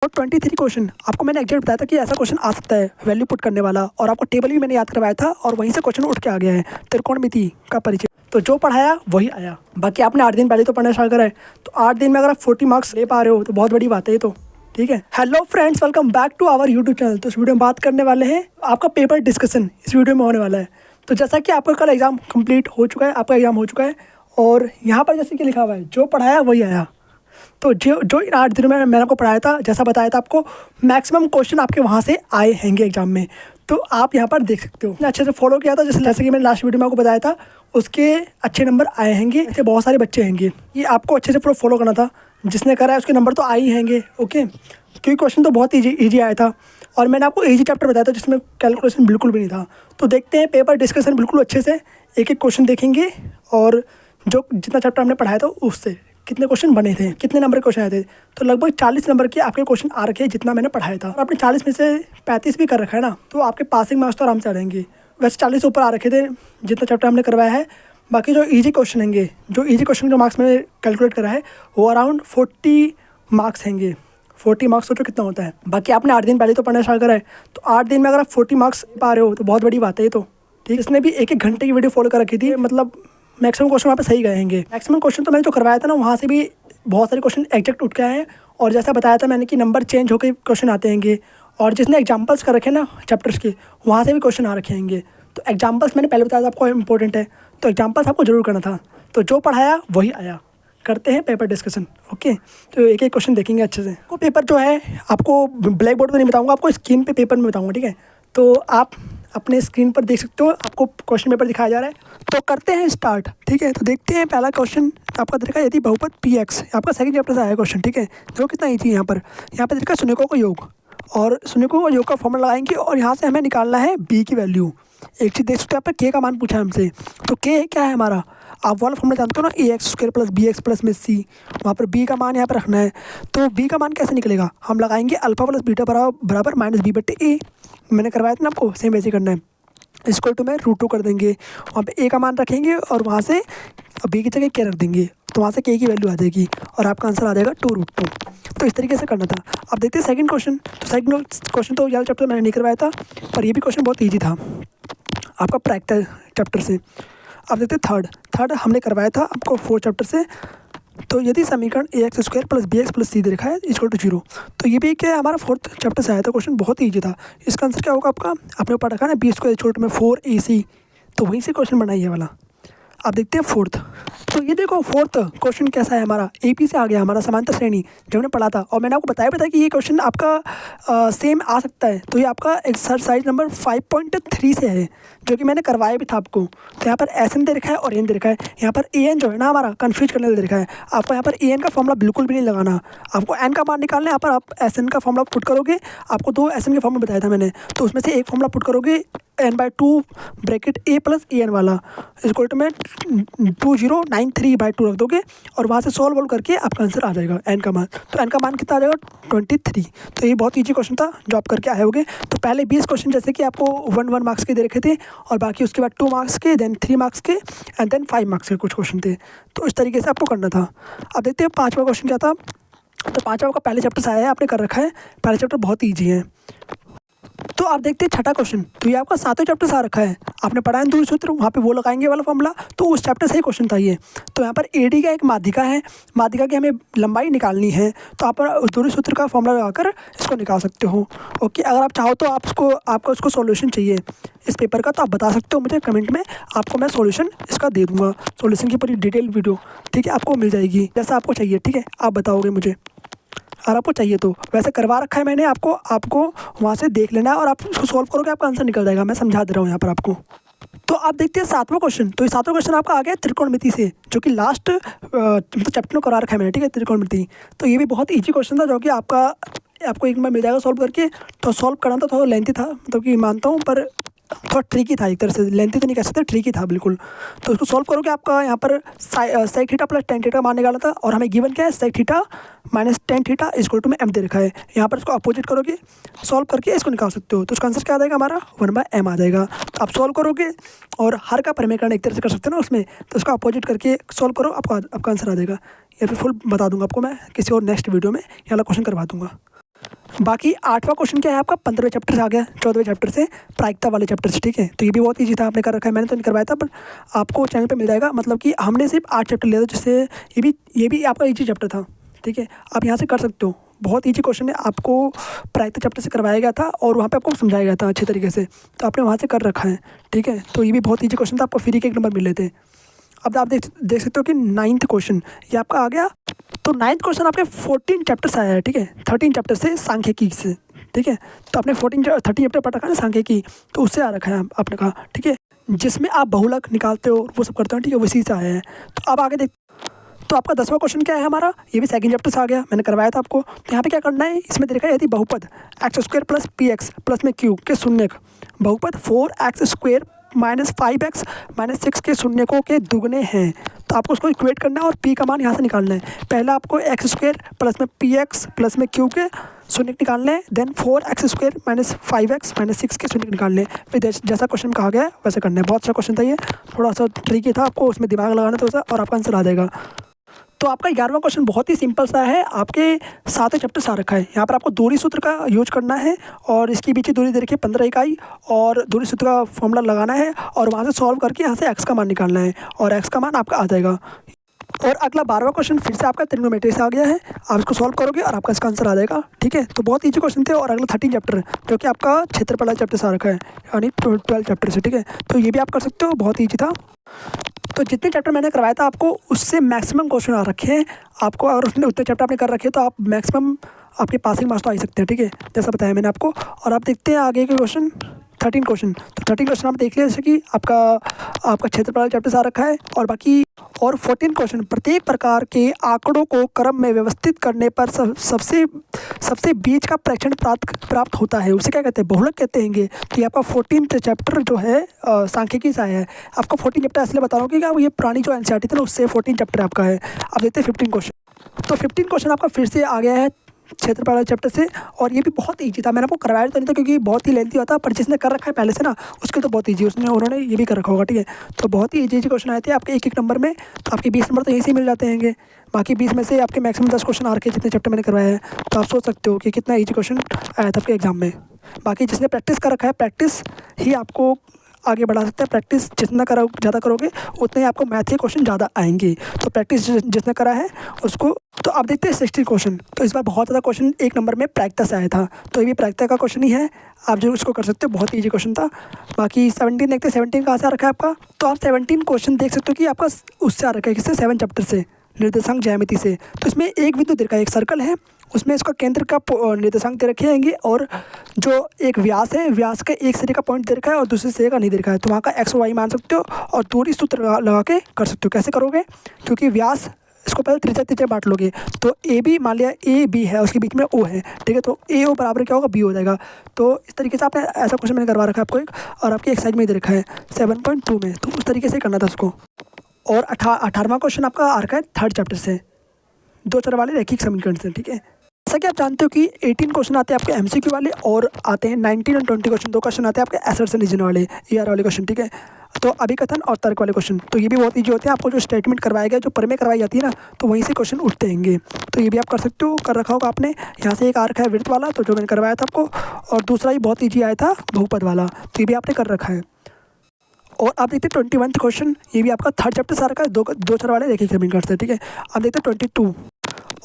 और 23 क्वेश्चन आपको मैंने एग्जैक्ट बताया था कि ऐसा क्वेश्चन आ सकता है वैल्यू पुट करने वाला, और आपको टेबल भी मैंने याद करवाया था और वहीं से क्वेश्चन उठ के आ गया है त्रिकोणमिति का परिचय। तो जो पढ़ाया वही आया। बाकी आपने 8 दिन पहले तो पढ़ना स्टार्ट करा है, तो 8 दिन में अगर आप 40 मार्क्स ले पा रहे हो तो बहुत बड़ी बात है ये तो। ठीक है, hello friends, welcome back to our YouTube channel. तो इस वीडियो में बात करने वाले हैं आपका पेपर डिस्कशन इस वीडियो में होने वाला है। तो जैसा कि आपका कल एग्जाम कंप्लीट हो चुका है, आपका एग्जाम हो चुका है, और यहाँ पर जैसे कि लिखा हुआ है जो पढ़ाया वही आया। तो जो इन 8 दिनों में मैंने आपको पढ़ाया था, जैसा बताया था आपको, मैक्सिमम क्वेश्चन आपके वहाँ से आए हैंगे एग्जाम में। तो आप यहाँ पर देख सकते हो अच्छे से फॉलो किया था, जैसे कि मैंने लास्ट वीडियो में आपको बताया था, उसके अच्छे नंबर आए हैंगे। ऐसे बहुत सारे बच्चे हैंगे, ये आपको अच्छे से पूरा फॉलो करना था। जिसने करा है उसके नंबर तो आए ही हैंगे। ओके, क्योंकि क्वेश्चन तो बहुत ईजी आया था, और मैंने आपको ईजी चैप्टर बताया था जिसमें कैलकुलेशन बिल्कुल भी नहीं था। तो देखते हैं पेपर डिस्कशन बिल्कुल अच्छे से, एक एक क्वेश्चन देखेंगे, और जो जितना चैप्टर हमने पढ़ाया था उससे कितने क्वेश्चन बने थे, कितने नंबर के क्वेश्चन आए थे। तो लगभग 40 नंबर के आपके क्वेश्चन आ रखे हैं जितना मैंने पढ़ाया था। और आपने 40 में से 35 भी कर रखा है ना, तो आपके पासिंग मार्क्स तो आराम से आ जाएंगे। वैसे 40 से ऊपर आ रखे थे जितना चैप्टर हमने करवाया है। बाकी जो ईजी क्वेश्चन हैंगे, जो मार्क्स मैंने कैलकुलेट करा है, वो अराउंड 40 मार्क्स हैंगे। 40 मार्क्स सोचो कितना होता है। बाकी आपने 8 दिन पहले तो पढ़ना स्टार्ट करा है, तो 8 दिन में अगर आप 40 मार्क्स पा रहे हो तो बहुत बड़ी बात है ये तो। ठीक, इसने भी 1-1 घंटे की वीडियो फॉलो कर रखी थी, मतलब मैक्सिमम क्वेश्चन वहाँ पे सही गए हैंगे। मैक्सिमम क्वेश्चन तो मैंने जो करवाया था ना, वहाँ से भी बहुत सारे क्वेश्चन एग्जैक्ट उठ के आए हैं। और जैसा बताया था मैंने कि नंबर चेंज होकर क्वेश्चन आते हैंगे, और जिसने एग्जाम्पल्स कर रखे हैं ना चैप्टर्स के, वहाँ से भी क्वेश्चन आ रखे हैंगे। तो एग्जाम्पल्स मैंने पहले बताया था आपको इंपॉर्टेंट है, तो एग्जाम्पल्स आपको जरूर करना था। तो जो पढ़ाया वही आया। करते हैं पेपर डिस्कशन। ओके, तो एक एक क्वेश्चन देखेंगे अच्छे से। वो पेपर जो है आपको ब्लैक बोर्ड पर नहीं बताऊँगा, आपको स्क्रीन पे पेपर में बताऊँगा। ठीक है, तो आप अपने स्क्रीन पर देख सकते हो, आपको क्वेश्चन पेपर दिखाया जा रहा है। तो करते हैं स्टार्ट। ठीक है, तो देखते हैं पहला क्वेश्चन आपका देखा, यदि बहुपद px, आपका सेकंड चैप्टर से आया क्वेश्चन। ठीक है, देखो कितना ईजी है। यहाँ पर देखा शून्यकों का योग, और शून्यकों का योग का फॉर्मूला लगाएंगे, और यहाँ से हमें निकालना है b की वैल्यू। एक चीज़ देख सकते हो, यहाँ पर k का मान पूछा है हमसे, तो k क्या है हमारा, आप वाला फॉर्मूला जानते हो ना, ax² + bx + में c। वहाँ पर b का मान यहाँ पर रखना है। तो b का मान कैसे निकलेगा, हम लगाएंगे α + β बराबर -b/a। मैंने करवाया था ना आपको, सेम वैसे करना है। इसको टू में √2 कर देंगे, वहाँ पे a का मान रखेंगे, और वहाँ से b की जगह k रख देंगे, तो वहाँ से k की वैल्यू आ जाएगी, और आपका आंसर आ जाएगा 2√2। तो इस तरीके से करना था। अब देखते हैं सेकंड क्वेश्चन। तो सेकंड क्वेश्चन तो यार चैप्टर मैंने नहीं करवाया था, पर ये भी क्वेश्चन बहुत ईजी था आपका प्रैक्टिस चैप्टर से। अब देखते हैं थर्ड हमने करवाया था आपको 4 चैप्टर से। तो यदि समीकरण ax² + bx + c दे रखा है = 0, तो ये भी क्या है, हमारा 4th चैप्टर से आया था क्वेश्चन, बहुत ईजी था। इसका आंसर क्या होगा आपका, आपने पढ़ा रखा है ना b² में 4ac, तो वहीं से क्वेश्चन बनाइए वाला। अब देखते हैं फोर्थ। तो ये देखो फोर्थ क्वेश्चन कैसा है, हमारा AP से आ गया, हमारा समांतर श्रेणी जो हमने पढ़ा था, और मैंने आपको बताया कि ये क्वेश्चन आपका सेम आ सकता है। तो ये आपका एक्सरसाइज नंबर 5.3 से है, जो कि मैंने करवाया भी था आपको। तो यहाँ पर SN दे रखा है और N दे रखा है। यहाँ पर AN जो है ना हमारा कन्फ्यूज करने दे रखा है। आपको यहाँ पर AN का फॉर्मूला बिल्कुल भी नहीं लगाना, आपको N का मान निकालना है। यहाँ पर आप SN का फॉर्मूला पुट करोगे, आपको 2 SN के फॉर्मूला बताया था मैंने, तो उसमें से एक फॉर्मूला पुट करोगे n/2 ब्रैकेट a + AN वाला = में 2093/2 रख दोगे, और वहाँ से सॉल्व करके आपका आंसर आ जाएगा n का मान। तो n का मान कितना आ जाएगा, 23। तो ये बहुत ईजी क्वेश्चन था जो आप करके आए होगे। तो पहले 20 क्वेश्चन जैसे कि आपको 1 मार्क्स के दे रखे थे, और बाकी उसके बाद 2 मार्क्स के, देन 3 मार्क्स के, एंड देन 5 मार्क्स के कुछ क्वेश्चन थे। तो इस तरीके से आपको करना था। अब देखते हैं 5वां क्वेश्चन क्या था। तो 5वां का पहले चैप्टर से आया है, आपने कर रखा है। पहले चैप्टर बहुत ईजी है। तो आप देखते हैं छठा क्वेश्चन। तो ये आपका 7वें चैप्टर से आ रखा है, आपने पढ़ा है दूरी सूत्र, वहाँ पे वो लगाएंगे वाला फॉर्मूला। तो उस चैप्टर से ही क्वेश्चन था ये। तो यहाँ पर AD का एक माध्यिका है, माध्यिका की हमें लंबाई निकालनी है, तो आप दूरी सूत्र का फॉर्मूला लगाकर इसको निकाल सकते हो। ओके, अगर आप चाहो तो आपको उसको सॉल्यूशन चाहिए इस पेपर का, तो आप बता सकते हो मुझे कमेंट में, आपको मैं सॉल्यूशन इसका दे दूँगा। सॉल्यूशन की पूरी डिटेल वीडियो, ठीक है, आपको मिल जाएगी जैसा आपको चाहिए। ठीक है, आप बताओगे मुझे अगर आपको चाहिए तो। वैसे करवा रखा है मैंने आपको वहाँ से देख लेना है, और आप उसको सॉल्व करोगे, आपका आंसर निकल जाएगा। मैं समझा दे रहा हूँ यहाँ पर आपको। तो आप देखते हैं 7वां क्वेश्चन। तो ये 7वां क्वेश्चन आपका आ गया त्रिकोणमिति से, जो कि लास्ट चैप्टर में करा रखा है मैंने। ठीक है, त्रिकोणमिति। तो ये भी बहुत ईजी क्वेश्चन था, जो कि आपको एक बार मिल जाएगा सॉल्व करके। तो सॉल्व करना तो थोड़ा लेंथी था, मतलब कि मानता हूँ, पर थोड़ा ट्रिकी था एक तरह से। लेंथी तो नहीं कह सकते, ट्रिकी था बिल्कुल। तो उसको सॉल्व करोगे, आपका यहाँ पर sec थीटा + tan थीटा मान निकाला था, और हमें गिवन क्या है, sec theta - tan theta = m दे रखा है। यहाँ पर इसको अपोजिट करोगे, सॉल्व करके इसको निकाल सकते हो। तो उसका आंसर क्या आ जाएगा हमारा, 1/m आ जाएगा। तो आप सॉल्व करोगे, और हर का परिमेयकरण एक तरह से कर सकते हो ना उसमें, तो उसको अपोजिट करके सॉल्व करो, आपका आंसर आ जाएगा। या फिर फुल बता दूंगा आपको मैं किसी और नेक्स्ट वीडियो में, ये वाला क्वेश्चन करवा दूंगा। बाकी 8वां क्वेश्चन क्या है आपका 15वें चैप्टर से आ गया, 14वें चैप्टर से, प्रायिकता वाले चैप्टर से, ठीक है। तो ये भी बहुत ईजी था, आपने कर रखा है, मैंने तो नहीं करवाया था, पर आपको चैनल पे मिल जाएगा। मतलब कि हमने सिर्फ 8 चैप्टर लिया था, जिससे ये भी आपका ईजी चैप्टर था, ठीक है। आप यहाँ से कर सकते हो, बहुत ईजी क्वेश्चन है, आपको प्रायिकता चैप्टर से करवाया गया था और वहाँ पे आपको समझाया गया था अच्छे तरीके से, तो आपने वहाँ से कर रखा है, ठीक है। तो ये भी बहुत ईजी क्वेश्चन था, आपको फ्री के 1 नंबर मिले थे। अब आप देख सकते हो कि 9th क्वेश्चन ये आपका आ गया। तो 9th क्वेश्चन आपके 14 चैप्टर से आया है, ठीक है, 13 चैप्टर से सांख्यिकी से, ठीक है। तो आपने 13 चैप्टर पढ़ रखा है ना सांख्यिकी, तो उससे आ रखा है आपने कहा, ठीक है, जिसमें आप बहुलक निकालते हो, वो सब करते हो, ठीक है, उसी से आया है। तो अब आगे देख, तो आपका 10वां क्वेश्चन क्या है हमारा, ये भी सेकंड चैप्टर से आ गया, मैंने करवाया था आपको। तो यहाँ पे क्या करना है, इसमें देखा यदि बहुपद x² + px प्लस में q के शून्यक, बहुपद 4x² - 5x - 6 के शून्यकों के दुगने हैं, तो आपको उसको इक्वेट करना है और p का मान यहाँ से निकालना है। पहला आपको x² प्लस में px प्लस में q के शून्यक निकालने हैं, देन 4x² - 5x - 6 के शून्यक निकालने हैं। फिर जैसा क्वेश्चन कहा गया है वैसे करना है। बहुत अच्छा क्वेश्चन था ये, थोड़ा सा ट्रिकी था, आपको उसमें दिमाग लगाना थोड़ा सा और आपका आंसर आ जाएगा। तो आपका 11वां क्वेश्चन बहुत ही सिंपल सा है, आपके 7वें चैप्टर से आ रखा है। यहाँ पर आपको दूरी सूत्र का यूज करना है और इसकी बीच की दूरी दे रखी है 15 इकाई, और दूरी सूत्र का फॉर्मूला लगाना है और वहाँ से सॉल्व करके यहाँ से x का मान निकालना है और x का मान आपका आ जाएगा। और अगला 12वां क्वेश्चन फिर से आपका ट्रिग्नोमेट्री से आ गया है, आप इसको सॉल्व करोगे और आपका इसका आंसर आ जाएगा, ठीक है। तो बहुत ईजी क्वेश्चन थे। और अगला 13 चैप्टर जो कि आपका क्षेत्रफल चैप्टर से आ रखा है, यानी 12 चैप्टर से, ठीक है। तो ये भी आप कर सकते हो, बहुत ईजी था। तो जितने चैप्टर मैंने करवाया था आपको, उससे मैक्सिमम क्वेश्चन आ रखे हैं आपको। अगर उसने उतने चैप्टर आपने कर रखे हैं तो आप मैक्सिमम आपके पासिंग मार्क्स तो आ ही सकते हैं, ठीक है, जैसा बताया मैंने आपको। और आप देखते हैं आगे के क्वेश्चन, 13 क्वेश्चन। तो 13 क्वेश्चन आप देख लिया, जैसे कि आपका क्षेत्रफल चैप्टर से आ रखा है। और बाकी 14 क्वेश्चन, प्रत्येक प्रकार के आंकड़ों को क्रम में व्यवस्थित करने पर सबसे बीच का प्रेक्षण प्राप्त होता है, उसे क्या कहते हैं, बहुलक कहते हैं। तो ये आपका 14th चैप्टर जो है सांख्यिकी से आया है। आपको 14 चैप्टर इसलिए बता रहा हूँ कि ये पुरानी जो एनसीईआरटी थी ना, उससे 14 चैप्टर आपका है। आप देखते हैं 15 क्वेश्चन। तो 15 क्वेश्चन आपका फिर से आ गया है क्षेत्रफल वाले चैप्टर से, और ये भी बहुत ईजी था। मैंने आपको करवाया तो नहीं था क्योंकि बहुत ही लेंथी होता, पर जिसने कर रखा है पहले से ना, उसके तो बहुत ईजी, उन्होंने ये भी कर रखा होगा, ठीक है। तो बहुत ही ईजी क्वेश्चन आए थे आपके 1-1 नंबर में। तो आपके 20 नंबर तो यहीं से मिल जाते हैं। बाकी 20 में से आपके मैक्सिमम 10 क्वेश्चन आ रखे जितने चैप्टर मैंने करवाया है। तो आप सोच सकते हो कि कितना ईजी क्वेश्चन आया था आपके एग्जाम में। बाकी जिसने प्रैक्टिस कर रखा है, प्रैक्टिस ही आपको आगे बढ़ा सकते हैं। प्रैक्टिस जितना ज़्यादा करोगे उतने ही आपको मैथ के क्वेश्चन ज़्यादा आएंगे। तो प्रैक्टिस जिसने करा है उसको। तो आप देखते हैं 60 क्वेश्चन। तो इस बार बहुत ज़्यादा क्वेश्चन 1 नंबर में प्रायिकता से आया था, तो ये भी प्रायिकता का क्वेश्चन ही है, आप जो इसको कर सकते हो, बहुत ईजी क्वेश्चन था। बाकी 17 देखते हैं, 17 कहाँ से आ रखा है आपका। तो आप 17 क्वेश्चन देख सकते हो कि आपका उससे आ रखा है, किससे, 7 चैप्टर से, निर्देशांक ज्यामिति से। तो इसमें एक बिंदु दे रखा है, एक सर्कल है, उसमें इसका केंद्र का निर्देशांक दे रखे हैं, और जो एक व्यास है, व्यास के एक सिरे का पॉइंट दे रखा है और दूसरे सिरे का नहीं दे रखा है। तो वहाँ का x और y मान सकते हो और दूरी सूत्र लगा के कर सकते हो। कैसे करोगे, क्योंकि व्यास इसको पहले त्रिज्या बांट लोगे। तो ए बी, मान लिया ए बी है, उसके बीच में ओ है, ठीक है। तो ए ओ बराबर क्या होगा, बी हो जाएगा। तो इस तरीके से आपने ऐसा क्वेश्चन मैंने करवा रखा है आपको एक, और आपकी एक्सरसाइज में दे रखा है 7.2 में। तो उस तरीके से करना था उसको। और 18वां क्वेश्चन आपका आ रखा है 3rd चैप्टर से, 2 चर वाले रैखिक समीकरण से, ठीक है। जैसा कि आप जानते हो कि 18 क्वेश्चन आते हैं आपके एमसीक्यू वाले, और आते हैं 19 और 20 क्वेश्चन, 2 क्वेश्चन आते हैं आपके असर्शन रीजन वाले, ER वाले क्वेश्चन, ठीक है। तो अभिकथन और तर्क वाले क्वेश्चन, तो ये भी बहुत ईजी होते हैं। आपको जो स्टेटमेंट करवाया गया, जो प्रमेय करवाई जाती है ना, तो वहीं से क्वेश्चन उठते हैं। तो ये भी आप कर सकते हो, कर रखा होगा आपने। यहाँ से एक आ रखा है वृत्त वाला, तो जो मैंने करवाया था आपको, और दूसरा ही बहुत ईजी आया था बहुपद वाला, तो ये भी आपने कर रखा है। और आप देखते हैं 21 क्वेश्चन, ये भी आपका 3rd चैप्टर से आ रखा है, 2 चर वाले रैखिक समीकरण से, ठीक है। आप देखते हैं 22,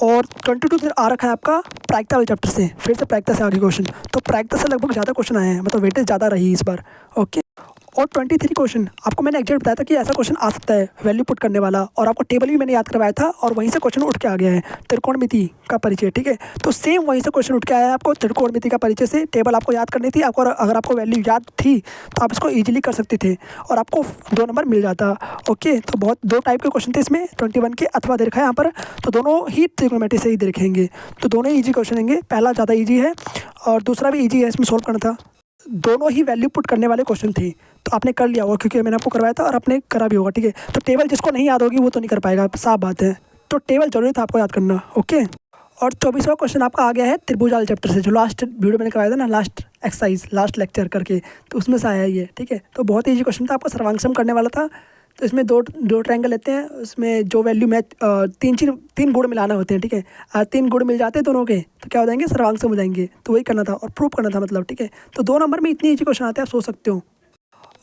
और 22 फिर आ रखा है आपका प्रायिकता वाले चैप्टर से, फिर से प्रायिकता से आगे क्वेश्चन। तो प्रायिकता से लगभग ज़्यादा क्वेश्चन आए हैं, मतलब वेटेज ज़्यादा रही इस बार, ओके। और 23 क्वेश्चन आपको मैंने एग्जैक्ट बताया था कि ऐसा क्वेश्चन आ सकता है, वैल्यू पुट करने वाला, और आपको टेबल भी मैंने याद करवाया था, और वहीं से क्वेश्चन उठ के आ गया है, त्रिकोणमिति का परिचय, ठीक है। तो सेम वहीं से क्वेश्चन उठ के आया है आपको, त्रिकोणमिति का परिचय से। टेबल आपको याद करनी थी, आपको अगर आपको वैल्यू याद थी तो आप इसको ईजिली कर सकते थे और आपको 2 नंबर मिल जाता, ओके। तो बहुत 2 टाइप के क्वेश्चन थे इसमें 21 के, अथवा दे रखा है यहाँ पर, तो दोनों ही त्रिकोणमिति से ही देखेंगे। तो दोनों ही ईजी क्वेश्चन होंगे, पहला ज़्यादा ईजी है और दूसरा भी ईजी है, इसमें सोल्व करना था। दोनों ही वैल्यू पुट करने वाले क्वेश्चन थे, तो आपने कर लिया होगा क्योंकि मैंने आपको करवाया था और आपने करा भी होगा, ठीक है। तो टेबल जिसको नहीं याद होगी वो तो नहीं कर पाएगा, साफ बात है। तो टेबल जरूरी था आपको याद करना, ओके। और 24वां क्वेश्चन आपका आ गया है त्रिभुज वाले चैप्टर से, जो लास्ट वीडियो मैंने करवाया था ना, लास्ट एक्सरसाइज, लास्ट लेक्चर करके, तो उसमें से आया ये, ठीक है। तो बहुत ईजी क्वेश्चन था, आपको सर्वांग सम करने वाला था, तो इसमें दो दो ट्रायंगल लेते हैं, उसमें जो वैल्यू मैच तीन गुण मिलाना होते हैं, ठीक है। 3 गुण मिल जाते हैं दोनों के तो क्या हो जाएंगे, सर्वांग सम हो जाएंगे। तो वही करना था और प्रूव करना था मतलब, ठीक है। तो 2 नंबर में इतनी ईजी क्वेश्चन आते हैं, आप सोच सकते हो।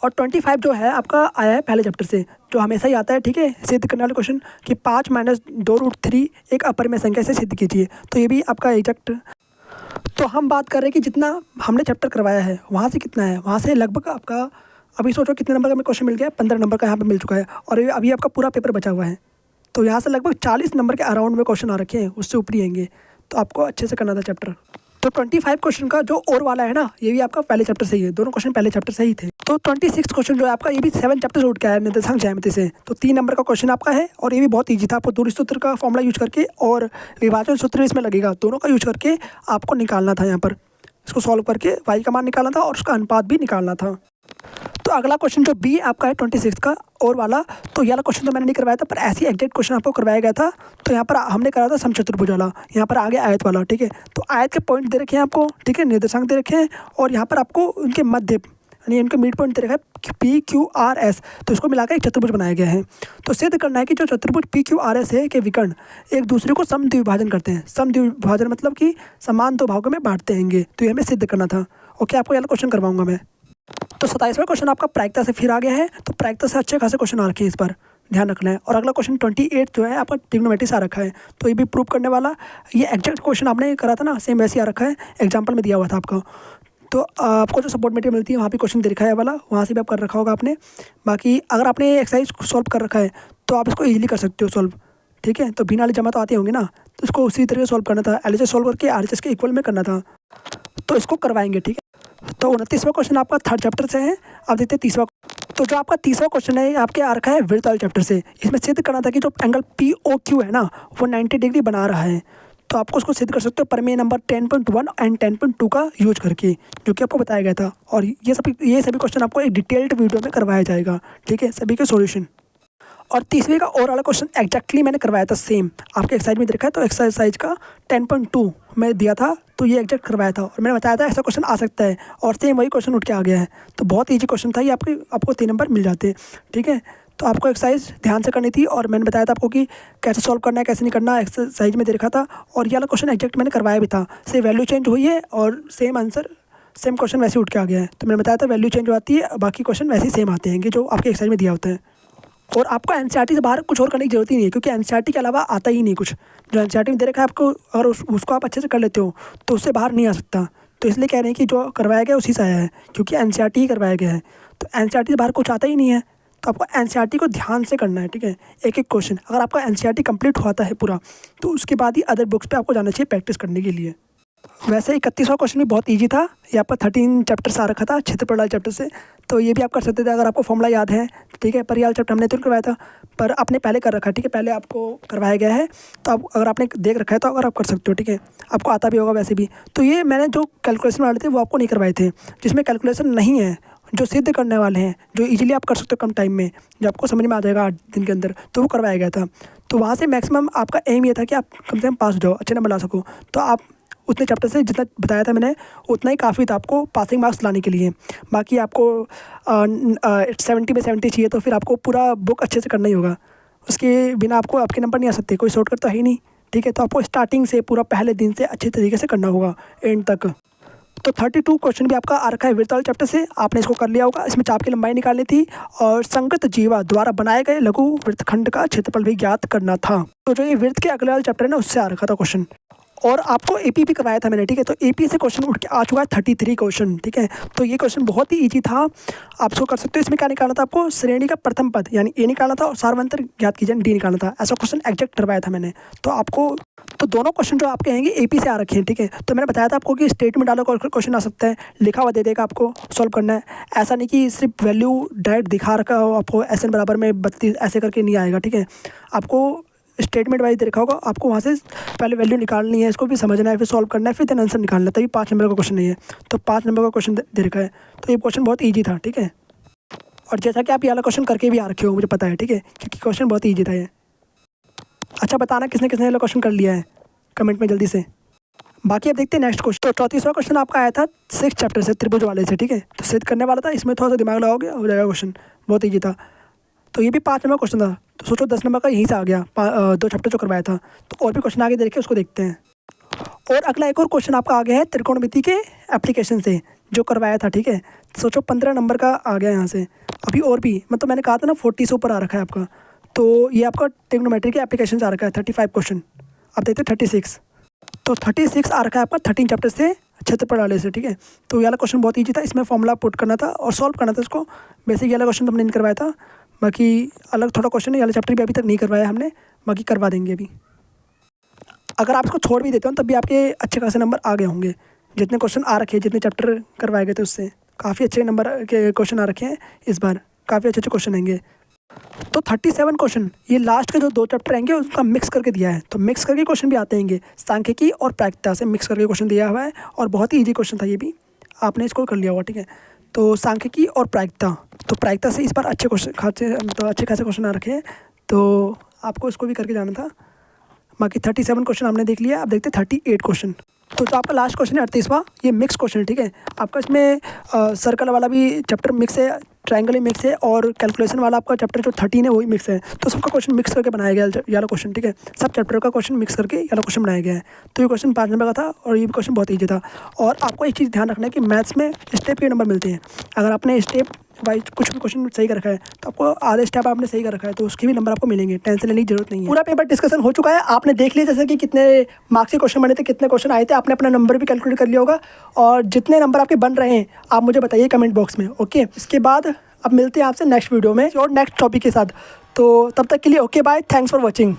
और 25 जो है आपका आया है पहले चैप्टर से, जो हमेशा ही आता है, ठीक है, सिद्ध करने वाले क्वेश्चन कि 5 - 2√3 एक अपर में संख्या से सिद्ध कीजिए। तो ये भी आपका एग्जैक्ट। तो हम बात कर रहे हैं कि जितना हमने चैप्टर करवाया है वहाँ से कितना है, वहाँ से लगभग आपका अभी सोचो कितने नंबर का हमें क्वेश्चन मिल गया, 15 नंबर का यहाँ पे मिल चुका है। और अभी आपका पूरा पेपर बचा हुआ है, तो यहाँ से लगभग 40 नंबर के अराउंड में क्वेश्चन आ रखे हैं, उससे ऊपर आएंगे। तो आपको अच्छे से करना था चैप्टर। तो 25 क्वेश्चन का जो और वाला है ना, ये भी आपका पहले चैप्टर से ही है, दोनों क्वेश्चन पहले चैप्टर से ही थे। तो 26 क्वेश्चन जो है आपका, ये भी 7 चैप्टर से उठ के आया है निर्देशांक ज्यामिति से। तो 3 नंबर का क्वेश्चन आपका है और ये भी बहुत ईजी था। आपको दूरी सूत्र का फॉर्मूला यूज करके और विभाजन सूत्र इसमें लगेगा, दोनों का यूज करके आपको निकालना था। यहाँ पर इसको सॉल्व करके वाई का मान निकालना था और उसका अनुपात भी निकालना था। तो अगला क्वेश्चन जो बी आपका है 26 का और वाला, तो ये वाला क्वेश्चन तो मैंने नहीं करवाया था, पर ऐसी एग्जैक्ट क्वेश्चन आपको करवाया गया था। तो यहाँ पर हमने करा था समचतुर्भुज वाला, यहाँ पर आगे आयत वाला, ठीक है। तो आयत के पॉइंट दे रखे हैं आपको, ठीक है, निर्देशांक दे रखे हैं और यहाँ पर आपको उनके मध्य यानी इनके मिड पॉइंट दे रखा है PQRS। तो इसको मिलाकर एक चतुर्भुज बनाया गया है। तो सिद्ध करना है कि जो चतुर्भुज PQRS है के विकर्ण एक दूसरे को समद्विभाजन करते हैं। समद्विभाजन मतलब कि समान 2 भागों में बांटते हैंगे। तो ये हमें सिद्ध करना था। ओके, आपको ये क्वेश्चन करवाऊंगा मैं। तो 27वां क्वेश्चन आपका प्रायिकता से फिर आ गया है। तो प्रायिकता से अच्छे खासे क्वेश्चन आ रखे हैं, इस पर ध्यान रखना है। और अगला क्वेश्चन 28 जो है आपका ट्रिग्नोमेट्री से आ रखा है। तो ये भी प्रूव करने वाला, ये एग्जैक्ट क्वेश्चन आपने करा था ना, सेम वैसे आ रखा है, एग्जाम्पल में दिया हुआ था आपका। तो आपको जो सपोर्ट मटेरियल मिलती है वहाँ पे क्वेश्चन दे रखा है वाला, वहाँ से भी आप कर रखा होगा आपने। बाकी अगर आपने एक्सरसाइज सॉल्व कर रखा है तो आप इसको ईजिली कर सकते हो सॉल्व, ठीक है। तो बिना वाले जमा तो आते होंगे ना, तो इसको उसी तरीके सॉल्व करना था, LHS सॉल्व करके RHS के इक्वल में करना था। तो इसको करवाएंगे, ठीक है। तो 29वां क्वेश्चन आपका 3rd चैप्टर से है। अब देखते हैं 30वां। तो जो आपका 30वां क्वेश्चन है आपके आ रखा है वृत्त वाले चैप्टर से। इसमें सिद्ध करना था कि जो एंगल POQ है ना, वो 90 डिग्री बना रहा है। तो आपको उसको सिद्ध कर सकते हो प्रमेय नंबर 10.1 एंड 10.2 का यूज करके, जो कि आपको बताया गया था। और ये सभी क्वेश्चन आपको एक डिटेल्ड वीडियो में करवाया जाएगा, ठीक है, सभी के सॉल्यूशन। और 30वें का और वाला क्वेश्चन एग्जैक्टली मैंने करवाया था, सेम आपके एक्सरसाइज में देखा है। तो एक्सरसाइज का 10.2 मैं दिया था, तो ये एग्जैक्ट करवाया था और मैंने बताया था ऐसा क्वेश्चन आ सकता है, और सेम वही क्वेश्चन उठ के आ गया है। तो बहुत ईजी क्वेश्चन था ये, आपको 3 नंबर मिल जाते, ठीक है। तो आपको एक्सरसाइज ध्यान से करनी थी और मैंने बताया था आपको कि कैसे सॉल्व करना है, कैसे नहीं करना, एक्सरसाइज में दे रखा था। और ये वाला क्वेश्चन एग्जैक्ट मैंने करवाया भी था, से वैल्यू चेंज हुई है और सेम आंसर, सेम क्वेश्चन वैसे उठ के आ गया है। तो मैंने बताया था वैल्यू चेंज होती है, बाकी क्वेश्चन वैसे ही सेम आते हैं जो आपके एक्सरसाइज में दिया होता है। और आपको NCERT से बाहर कुछ और करने की जरूरत ही नहीं है, क्योंकि NCERT के अलावा आता ही नहीं कुछ। जो NCERT में दे रखा है आपको, अगर उसको आप अच्छे से कर लेते हो तो उससे बाहर नहीं आ सकता। तो इसलिए कह रहे हैं कि जो करवाया गया उसी से आया है, क्योंकि NCERT ही करवाया गया है। तो NCERT से बाहर कुछ आता ही नहीं है, तो आपको NCERT को ध्यान से करना है, ठीक है, एक एक क्वेश्चन। अगर आपका NCERT कंप्लीट होता है पूरा, तो उसके बाद ही अदर बुक्स पे आपको जाना चाहिए प्रैक्टिस करने के लिए। वैसे 31वां क्वेश्चन भी बहुत इजी था, ये आपका 13 चैप्टर से आ रखा था, क्षेत्रफल वाले चैप्टर से। तो ये भी आप कर सकते थे अगर आपको फॉर्मूला याद है, ठीक है। पर ये वाला चैप्टर हमने तो नहीं करवाया था, पर आपने पहले कर रखा है, ठीक है, पहले आपको करवाया गया है। तो आप अगर आपने देख रखा है तो अगर आप कर सकते हो, ठीक है, आपको आता भी होगा वैसे भी। तो ये मैंने जो कैलकुलेशन वाले थे वो आपको नहीं करवाए थे, जिसमें कैलकुलेशन नहीं है, जो सिद्ध करने वाले हैं, जो इजीली आप कर सकते हो कम टाइम में, जो आपको समझ में आ जाएगा 8 दिन के अंदर, तो वो करवाया गया था। तो वहाँ से मैक्सिमम आपका एम ये था कि आप कम से कम पास हो जाओ, अच्छे नंबर ला सको। तो आप उतने चैप्टर से जितना बताया था मैंने उतना ही काफ़ी था आपको पासिंग मार्क्स लाने के लिए। बाकी आपको 70 में 70 चाहिए, तो फिर आपको पूरा बुक अच्छे से करना ही होगा, उसके बिना आपके नंबर नहीं आ सकते, कोई शॉर्टकट तो है ही नहीं, ठीक है। तो आपको स्टार्टिंग से पूरा पहले दिन से अच्छे तरीके से करना होगा एंड तक। तो 32 क्वेश्चन भी आपका आ रखा है वृत्त वाले चैप्टर से, आपने इसको कर लिया होगा। इसमें चाप की लंबाई निकालनी थी और संगत जीवा द्वारा बनाए गए लघु वृत्तखंड का क्षेत्रफल भी ज्ञात करना था। तो जो ये वृत्त के अगले वाले चैप्टर है ना, उससे आ रखा था क्वेश्चन। और आपको AP भी करवाया था मैंने, ठीक है। तो AP से क्वेश्चन उठ के आ चुका है 33 क्वेश्चन, ठीक है। तो ये क्वेश्चन बहुत ही इजी था, आप इसको कर सकते हो। इसमें क्या निकालना था आपको, श्रेणी का प्रथम पद यानी A निकालना था और सार्वंतर ज्ञात कीजिए D निकालना था। ऐसा क्वेश्चन एग्जैक्ट करवाया था मैंने। तो दोनों क्वेश्चन जो आपके आएंगे AP से आ रखे हैं, ठीक है। तो मैंने बताया था आपको कि स्टेटमेंट वाला क्वेश्चन आ सकता है, लिखा हुआ दे देगा, आपको सॉल्व करना है। ऐसा नहीं कि सिर्फ वैल्यू डायरेक्ट दिखा रखा हो आपको, SN बराबर में 32 ऐसे करके नहीं आएगा, ठीक है। आपको स्टेटमेंट वाइज दे रखा होगा, आपको वहाँ से पहले वैल्यू निकालनी है, इसको भी समझना है, फिर सॉल्व करना है, फिर देन आंसर निकालना है, तभी 5 नंबर का क्वेश्चन नहीं है। तो 5 नंबर का क्वेश्चन दे रखा है। तो ये क्वेश्चन बहुत ईजी था, ठीक है। और जैसा कि आप ये वाला क्वेश्चन करके भी आ रखे हो, मुझे पता है, ठीक है, क्योंकि क्वेश्चन बहुत ईजी था ये। अच्छा, बताना किसने किसने वाला क्वेश्चन कर लिया है कमेंट में जल्दी से। बाकी अब देखते हैं नेक्स्ट क्वेश्चन। तो 34वां क्वेश्चन आपका आया था 6 चैप्टर से, त्रिभुज वाले से, ठीक है। तो सिद्ध करने वाला था, इसमें थोड़ा सा दिमाग लगाओगे हो जाएगा क्वेश्चन, बहुत ईजी था। तो ये भी 5 नंबर क्वेश्चन था, तो सोचो 10 नंबर का यहीं से आ गया, 2 चैप्टर जो करवाया था। तो और भी क्वेश्चन आगे देखिए, उसको देखते हैं। और अगला एक और क्वेश्चन आपका आ गया है त्रिकोणमिति के एप्लीकेशन से जो करवाया था, ठीक है। सोचो 15 नंबर का आ गया यहाँ से। अभी और भी मतलब मैंने कहा था ना 40 से ऊपर आ रखा है आपका, तो ये आपका ट्रिग्नोमेट्री के एप्लीकेशन से आ रखा है 35 क्वेश्चन। अब देखते हैं 36, तो 36 आ रखा है आपका 13 चैप्टर से क्षेत्रफल वाले से, ठीक है। तो ये वाला क्वेश्चन बहुत ईजी था, इसमें फॉर्मूला पुट करना था और सॉल्व करना था इसको। बेसिक ये वाला क्वेश्चन तो हमने नहीं करवाया था, बाकी अलग थोड़ा क्वेश्चन है, ये वाला चैप्टर भी अभी तक नहीं करवाया हमने, बाकी करवा देंगे अभी। अगर आप इसको छोड़ भी देते हो तब भी आपके अच्छे खासे नंबर आ गए होंगे, जितने क्वेश्चन आ रखे हैं, जितने चैप्टर करवाए गए थे उससे काफ़ी अच्छे नंबर के क्वेश्चन आ रखे हैं इस बार, काफ़ी अच्छे अच्छे क्वेश्चन आएंगे। तो 37 क्वेश्चन ये लास्ट के जो 2 चैप्टर आएंगे उसका मिक्स करके दिया है, तो मिक्स करके क्वेश्चन भी आते हैं, सांख्यिकी और प्रायिकता से मिक्स करके क्वेश्चन दिया हुआ है, और बहुत ही ईजी क्वेश्चन था ये भी, आपने इसको कर लिया हुआ, ठीक है। तो सांख्यिकी और प्रायिकता, तो प्रायिकता से इस बार अच्छे क्वेश्चन अच्छे खासे क्वेश्चन आ रखे हैं, तो आपको इसको भी करके जाना था। बाकी 37 क्वेश्चन हमने देख लिया, अब देखते हैं 38 क्वेश्चन। तो जो आपका लास्ट क्वेश्चन है 38वां, ये मिक्स क्वेश्चन है, ठीक है। आपका इसमें सर्कल वाला भी चैप्टर मिक्स है, ट्रायंगल भी मिक्स है, और कैलकुलेशन वाला आपका चैप्टर जो 13 है वही मिक्स है। तो सबका क्वेश्चन मिक्स करके बनाया गया ये वाला क्वेश्चन, ठीक है। सब चैप्टर का क्वेश्चन मिक्स करके ये वाला क्वेश्चन बनाया गया है। तो ये क्वेश्चन 5 नंबर का था, और ये भी क्वेश्चन बहुत ईजी था। और आपको एक चीज़ ध्यान रखना है कि मैथ्स में स्टेप के नंबर मिलते हैं। अगर आपने स्टेप वाइज कुछ भी क्वेश्चन सही कर रखा है, तो आपको आधे स्टेप आपने सही कर रखा है, तो उसके भी नंबर आपको मिलेंगे, टेंशन लेने की जरूरत नहीं है। पूरा पेपर डिस्कशन हो चुका है, आपने देख लिया जैसे कि कितने मार्क्स के क्वेश्चन बने थे, कितने क्वेश्चन आए थे, आपने अपना नंबर भी कैलकुलेट कर लिया होगा, और जितने नंबर आपके बन रहे हैं आप मुझे बताइए कमेंट बॉक्स में, ओके। इसके बाद अब मिलते हैं आपसे नेक्स्ट वीडियो में और नेक्स्ट टॉपिक के साथ। तो तब तक के लिए okay bye, thanks for watching.